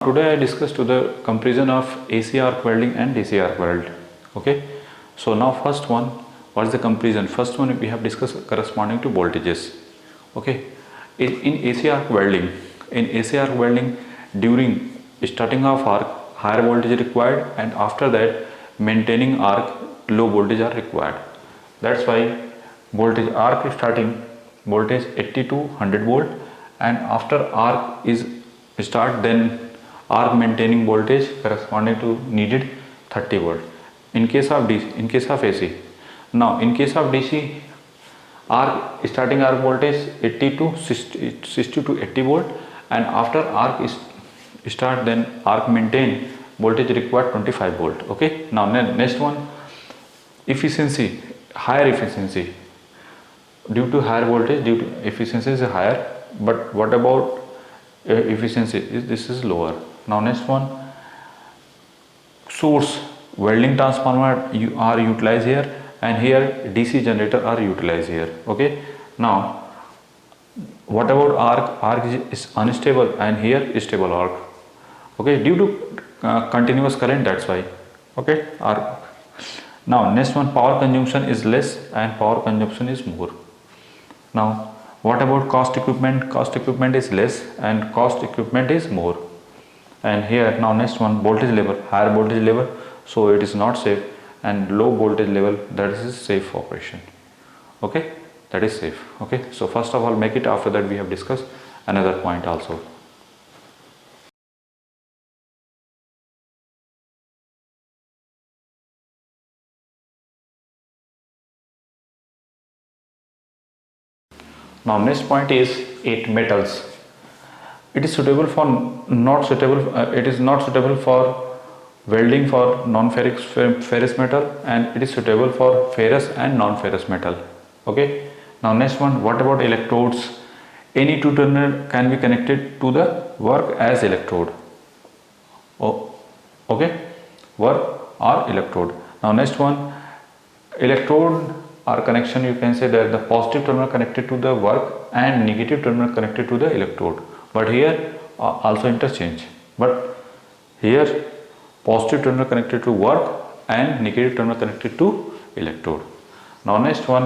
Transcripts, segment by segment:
Today I discussed to the comparison of AC arc welding and DC arc weld. Okay, so now first one, what is the comparison? First one we have discussed corresponding to voltages. Okay, in AC arc welding, during starting of arc higher voltage required, and after that maintaining arc low voltage are required. That's why voltage arc starting voltage 80 to 100 volt, and after arc is start, then arc maintaining voltage corresponding to needed 30 volt. In case of AC. Now in case of DC, arc starting arc voltage 80 to 60 to 80 volt, and after arc is start, then arc maintain voltage required 25 volt. Okay, now next one, efficiency, higher efficiency. Due to higher voltage, due to efficiency is higher, but what about efficiency? This is lower. Now next one, source welding transformer are utilized here, and here DC generator are utilized here. Okay, now what about arc is unstable, and here is stable arc. Okay, due to continuous current, that's why. Okay, arc. Now next one, power consumption is less and power consumption is more. Now what about cost equipment? Cost equipment is less and cost equipment is more. And here now next one, voltage level, higher voltage level, so it is not safe, and low voltage level, that is safe operation. Okay, that is safe. Okay, so first of all make it, after that we have discussed another point also. Now next point is 8 metals. It is suitable for it is not suitable for welding for non-ferrous metal, and it is suitable for ferrous and non-ferrous metal. Okay, now next one, what about electrodes? Any two terminal can be connected to the work as electrode. Okay, work or electrode. Now next one, electrode or connection, you can say that the positive terminal connected to the work and negative terminal connected to the electrode, but here also interchange, but here positive terminal connected to work and negative terminal connected to electrode. Now next one,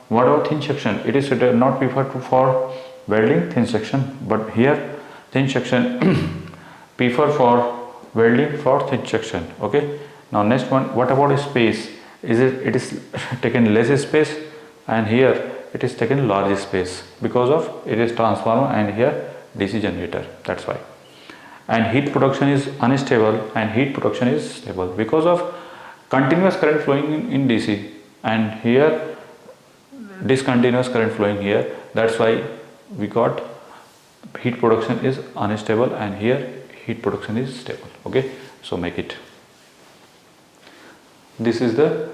what about thin section? It is not preferred for welding thin section, but here thin section preferred for welding for thin section. Okay, now next one, what about space? It is taken less space, and here it is taken large space because of it is transformer and here DC generator, that's why. And heat production is unstable and heat production is stable because of continuous current flowing in DC, and here discontinuous current flowing here, that's why we got heat production is unstable and here heat production is stable. Okay, so make it. This is the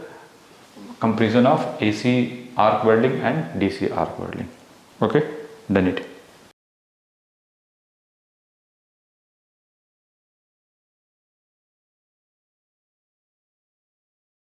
comparison of AC arc welding and DC arc welding. Okay, done it.